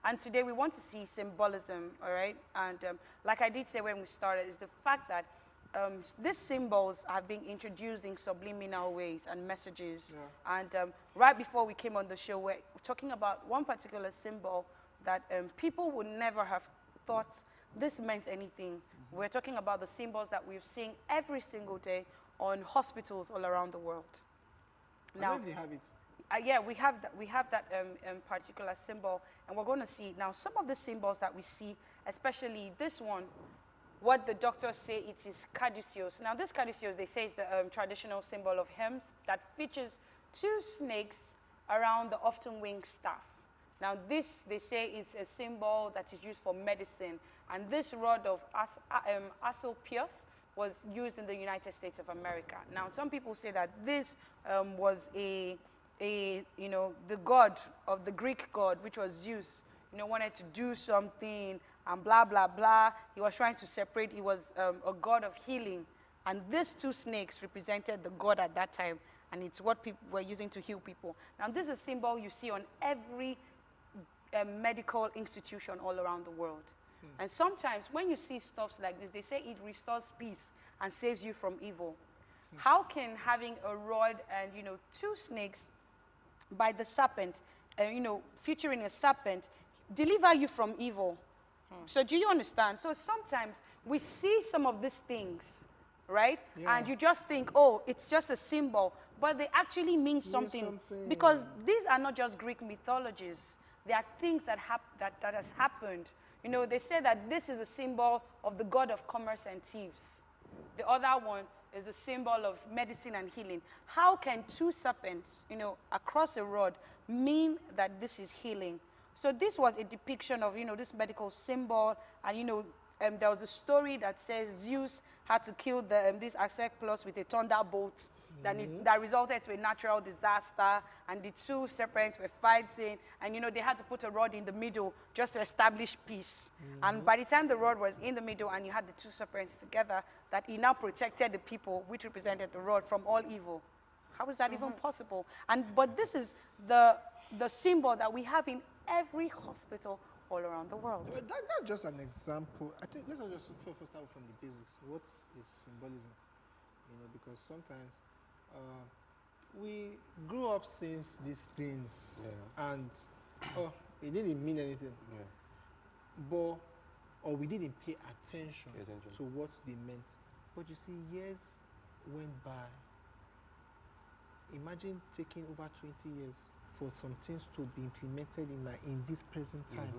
And today we want to see symbolism, all right? And like I did say when we started, is the fact that these symbols have been introduced in subliminal ways and messages. Yeah. And right before we came on the show, we're talking about one particular symbol that people would never have thought this meant anything. Mm-hmm. We're talking about the symbols that we've seen every single day on hospitals all around the world. Now, they have it. Yeah, we have that particular symbol, and we're going to see now some of the symbols that we see, especially this one. What the doctors say it is caduceus. Now, this caduceus, they say, is the traditional symbol of hymns that features two snakes around the often winged staff. Now, this, they say, is a symbol that is used for medicine, and this rod of Asclepius was used in the United States of America. Now, some people say that this was the god of the Greek god, which was Zeus, wanted to do something and blah, blah, blah. He was trying to separate. He was a god of healing. And these two snakes represented the god at that time, and it's what people were using to heal people. Now, this is a symbol you see on every medical institution all around the world. And sometimes when you see stuff like this, they say it restores peace and saves you from evil. How can having a rod and, two snakes by the serpent, featuring a serpent, deliver you from evil? So do you understand? So sometimes we see some of these things, right? Yeah. And you just think, oh, it's just a symbol. But they actually mean something. Because these are not just Greek mythologies. They are things that has happened. They say that this is a symbol of the god of commerce and thieves. The other one is the symbol of medicine and healing. How can two serpents, across a rod mean that this is healing? So this was a depiction of, this medical symbol. And, there was a story that says Zeus had to kill this Asclepius with a thunderbolt that resulted to a natural disaster. And the two serpents were fighting. And, they had to put a rod in the middle just to establish peace. And by the time the rod was in the middle and you had the two serpents together, that he now protected the people, which represented the rod, from all evil. How is that even possible? But this is the symbol that we have in every hospital all around the world. That's just an example. I think let's just first start from the basics. What is symbolism? Because sometimes we grew up seeing these things, and it didn't mean anything. But or we didn't pay attention to what they meant. But you see, years went by. Imagine taking over 20 years for some things to be implemented in this present time.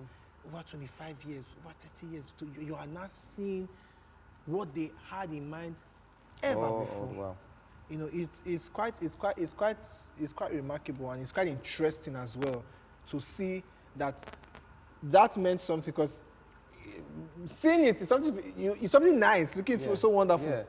Over 25 years, over 30 years, you are now seeing what they had in mind ever before. Wow. It's quite remarkable, and it's quite interesting as well to see that meant something, because seeing it is something nice, looking so wonderful. Yeah.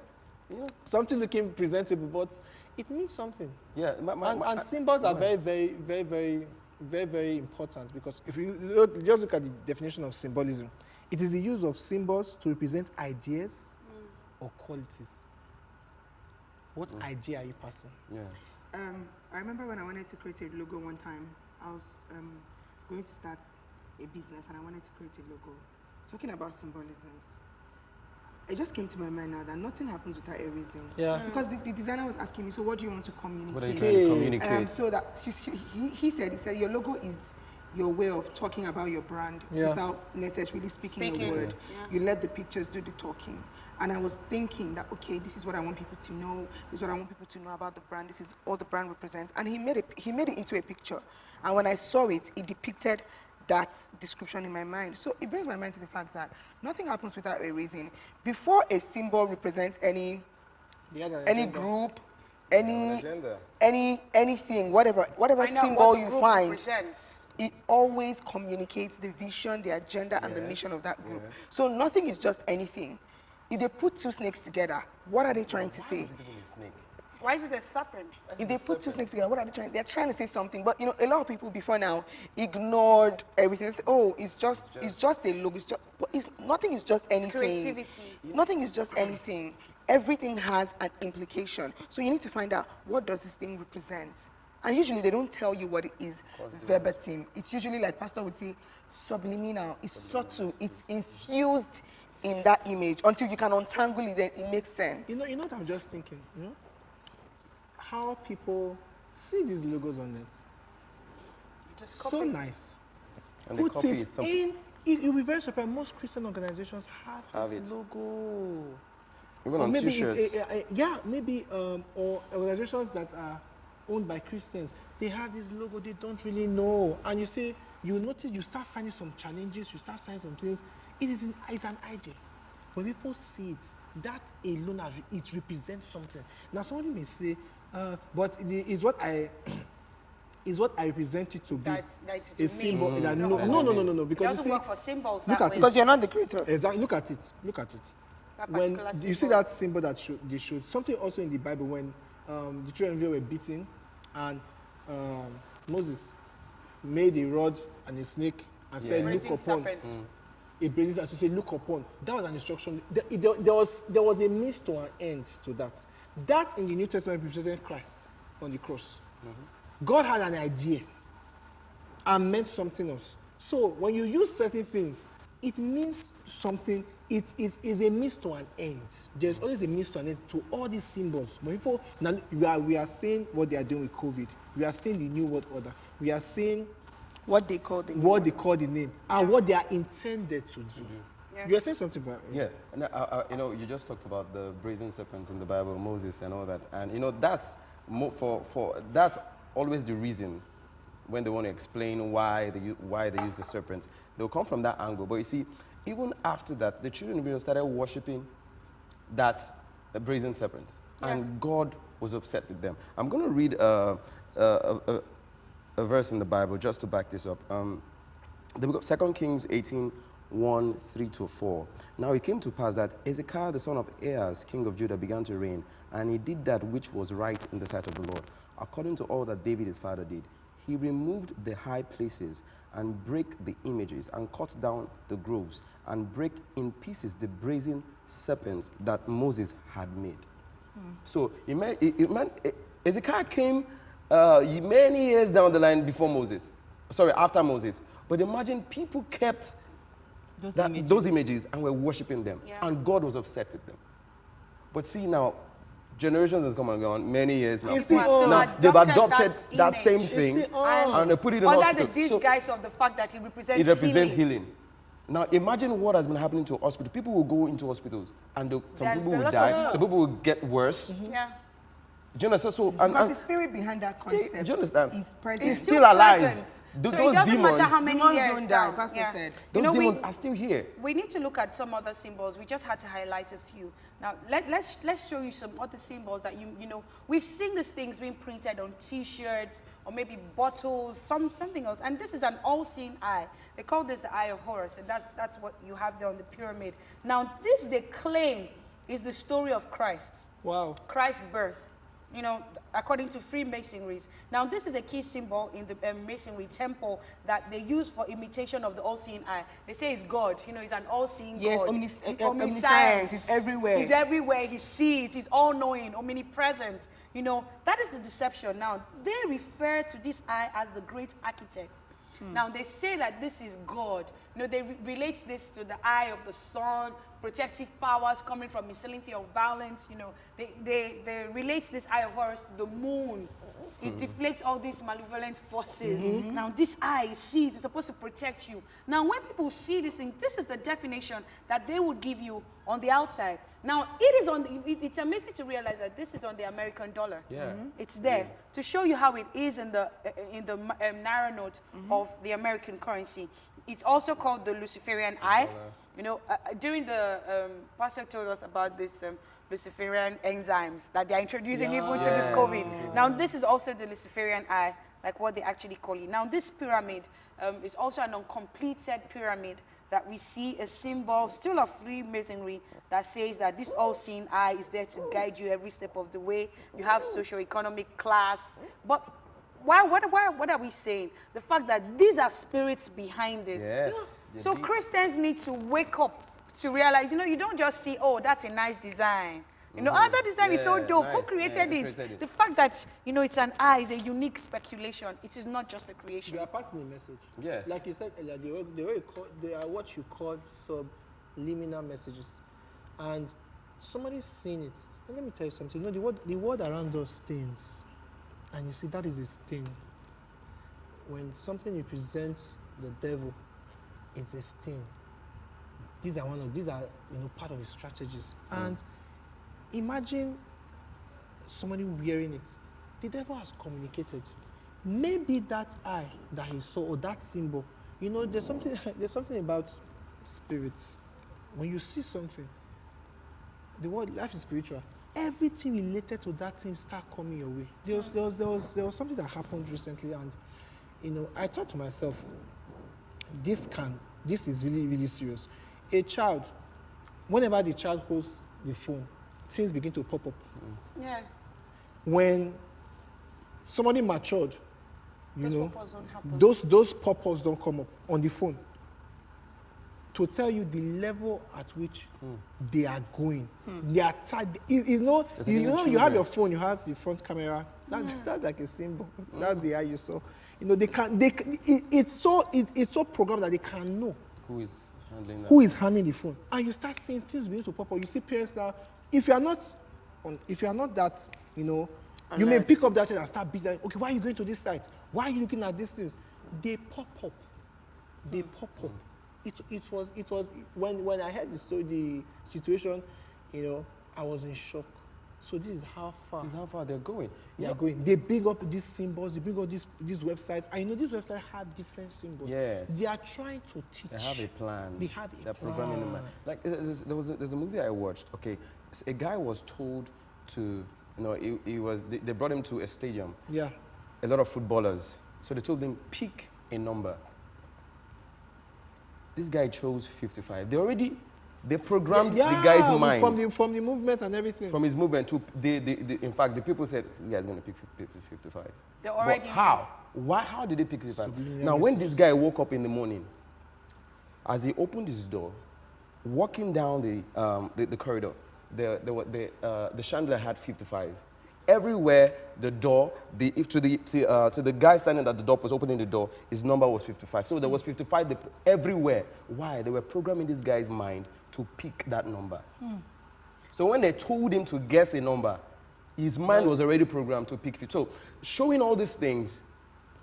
Something looking presentable, but it means something. Yeah, and symbols are very, very, very, very, very, very important, because if you just look at the definition of symbolism, it is the use of symbols to represent ideas or qualities. What idea are you passing? Yeah. I remember when I wanted to create a logo one time. I was going to start a business and I wanted to create a logo. Talking about symbolisms, it just came to my mind now that nothing happens without a reason. Yeah. Because the designer was asking me, so what do you want to communicate? What are you trying to communicate? So that he said your logo is your way of talking about your brand without necessarily speaking a word. Yeah. You let the pictures do the talking. And I was thinking that, okay, this is what I want people to know. This is what I want people to know about the brand. This is all the brand represents. And he made it into a picture. And when I saw it, it depicted that description in my mind. So it brings my mind to the fact that nothing happens without a reason. Before a symbol represents any group, anything, whatever symbol you find, it always communicates the vision, the agenda, and the mission of that group. So nothing is just anything. If they put two snakes together, what are they trying to say? Why is it a serpent? If they put two snakes together, what are they trying? They're trying to say something. But a lot of people before now ignored everything. They say, oh, it's just a logo. Nothing is just anything. Creativity. Nothing is just anything. Everything has an implication. So you need to find out, what does this thing represent? And usually they don't tell you what it is verbatim. It's usually like Pastor would say, subliminal, it's subtle, it's infused in that image until you can untangle it, then it makes sense. You know what I'm just thinking? You know? How people see these logos on it. Just copy. So nice. And they Put copy it in. You'll be very surprised. Most Christian organizations have this it. logo. Even Or on maybe t-shirts. or organizations that are owned by Christians, they have this logo, they don't really know. And you say, you notice, you start finding some challenges, you start finding some things. It's an idea. When people see it, that alone, it represents something. Now, somebody may say, but it's what I represent it to be. That's a symbol. That, No. no. It Because doesn't you see, work for symbols look that at way. it. Because you're not the creator. Exactly. Look at it. That When particular you see symbol. that symbol that they showed, something also in the Bible when the children of Israel were beaten, and Moses made a rod and a snake and said, Brazen "Look upon." serpent. A brazen serpent to say, "Look upon." That was an instruction. There was a means to an end to that. That in the New Testament represented Christ on the cross. God had an idea and meant something else. So when you use certain things, it means something. It is a means to an end. There's always a means to an end to all these symbols. When people, now we are saying what they are doing with COVID. We are saying the New World Order. We are saying What they call the what they call the name and what they are intended to do. Yeah. You are saying something about it? Yeah, and you know, you just talked about the brazen serpents in the Bible, Moses and all that, and you know that's that's always the reason when they want to explain why they use the serpent. They'll come from that angle, but you see, even after that, the children of Israel started worshiping that brazen serpent, and God was upset with them. I'm going to read a verse in the Bible just to back this up. The book of 2 Kings 18:1-3-4. Now it came to pass that Hezekiah the son of Ahaz, king of Judah, began to reign, and he did that which was right in the sight of the Lord, according to all that David his father did. He removed the high places and brake the images and cut down the groves and brake in pieces the brazen serpents that Moses had made. So Hezekiah came many years down the line before Moses. Sorry, after Moses. But imagine people kept those images and were worshiping them. Yeah. And God was upset with them. But see now, generations has come and gone, many years now. It's the old. Now they've adopted that that same image. thing It's the old. and they put it in Under hospital. the disguise of the fact that it represents It represents healing. healing. Now imagine what has been happening to hospitals. People will go into hospitals and some There's people a will lot die, of- some people will get worse. Yeah. Do you understand? So, Because the spirit behind that do concept you understand? is present. It's still alive. present. Those So it doesn't matter demons- how many Demons years don't die, down. Pastor said. Those You know, demons are still here. we need to look at some other symbols. We just had to highlight a few. Now, let's show you some other symbols that you know. We've seen these things being printed on T-shirts or maybe bottles, something else. And this is an all-seeing eye. They call this the Eye of Horus, and that's what you have there on the pyramid. Now, this they claim is the story of Christ. Wow. Christ's birth, you know, according to Freemasonries. Now, this is a key symbol in the Masonry temple that they use for imitation of the all-seeing eye. They say it's God, you know, he's an all-seeing Yes, God. omniscience, he's everywhere. He's everywhere, he sees, he's all-knowing, omnipresent. You know, that is the deception. Now, they refer to this eye as the great architect. Now, they say that this is God. You know, they relate this to the eye of the sun, protective powers coming from instability of violence. You know, they relate this eye of Horus to the moon. It deflects all these malevolent forces. Now, this eye sees, it's supposed to protect you. Now, when people see this thing, this is the definition that they would give you on the outside. Now, it's amazing to realize that this is on the American dollar. Yeah. It's there to show you how it is in the narrow note of the American currency. It's also called the Luciferian eye. You know, during the pastor told us about this Luciferian enzymes that they are introducing even to this COVID. Now, this is also the Luciferian eye, like what they actually call it. Now, this pyramid is also an uncompleted pyramid that we see a symbol still of Freemasonry that says that this all-seeing eye is there to guide you every step of the way. You have socio-economic class, but what are we saying? The fact that these are spirits behind it. Yes. So Christians need to wake up to realize, you know, you don't just see, oh, that's a nice design. You know, that design is so dope. Who created it? The fact that, you know, it's an eye is a unique speculation. It is not just a creation. You are passing a message. Yes. Like you said earlier, they are what you call subliminal messages. And somebody's seen it. And let me tell you something. You know, the world around us stains. And you see, that is a stain. When something represents the devil, it's a stain. These are part of his strategies. And imagine somebody wearing it. The devil has communicated. Maybe that eye that he saw, or that symbol, you know, there's something about spirits. When you see something, the word life is spiritual. Everything related to that thing start coming your way. There was something that happened recently, and you know, I thought to myself, this is really, really serious. A child, whenever the child holds the phone, things begin to pop up. Yeah. When somebody matured, you Those know, pop-ups don't happen. those pop-ups don't come up on the phone to tell you the level at which they are going. They are tired. You have your phone, you have the front camera. That's like a symbol. That's the eye you saw. You know, it's so programmed that they can know who is handling the phone. And you start seeing things begin to pop up. You see parents now, if you are not that, you know, you may pick up that and start beating. Okay, why are you going to this site? Why are you looking at these things? They pop up. They pop up. It was when I heard the situation, you know, I was in shock. So this is how far. This is how far they're going. They are going. They big up these symbols. They big up these websites. I know these websites have different symbols. Yes. They are trying to teach. They have a plan. They have a They're plan. programming in mind. Like there's a movie I watched. Okay, a guy was told to, you know, they brought him to a stadium. Yeah. A lot of footballers. So they told him pick a number. This guy chose 55. They programmed the guy's mind from the movement and everything. From his movement to in fact, the people said this guy's going to pick 55. They already But how? Why? How did they pick 55? Now, when this guy woke up in the morning, as he opened his door, walking down the corridor, the chandelier had 55. Everywhere the door, to the guy standing at the door was opening the door, his number was 55. So there was 55 everywhere. Why? They were programming this guy's mind to pick that number. So when they told him to guess a number, his mind was already programmed to pick 50. So showing all these things,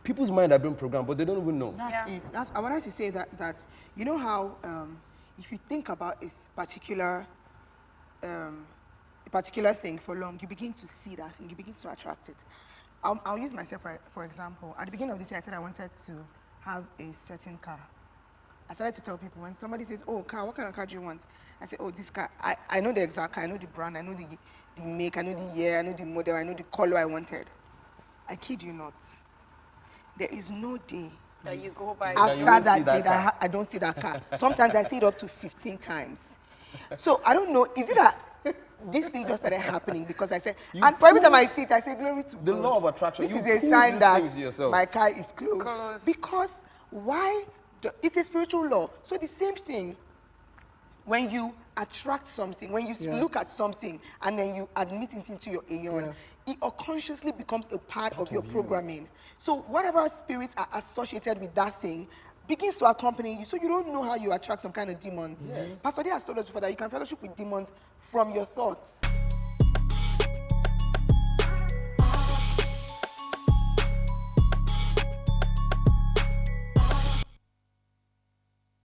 people's mind have been programmed, but they don't even know. That's it. I wanted to say that you know how if you think about a particular thing for long, you begin to see that thing, you begin to attract it. I'll use myself for example. At the beginning of this year, I said I wanted to have a certain car. I started to tell people, when somebody says, oh, car, what kind of car do you want? I say, oh, this car, I know the exact car, I know the brand, I know the make, I know the year, I know the model, I know the color I wanted. I kid you not. There is no day that you go by. After that day that I don't see that car. Sometimes I see it up to 15 times. So I don't know, is it that this thing just started happening because I said, and for every time I see it, I say, glory to God. The law of attraction. This is a sign that my car is closed. Closed. Because why? It's a spiritual law. So the same thing, when you attract something, when you look at something, and then you admit it into your aeon, it unconsciously becomes a part of your programming. So whatever spirits are associated with that thing begins to accompany you. So you don't know how you attract some kind of demons. Yes. Pastor D has told us before that you can fellowship with demons from your thoughts.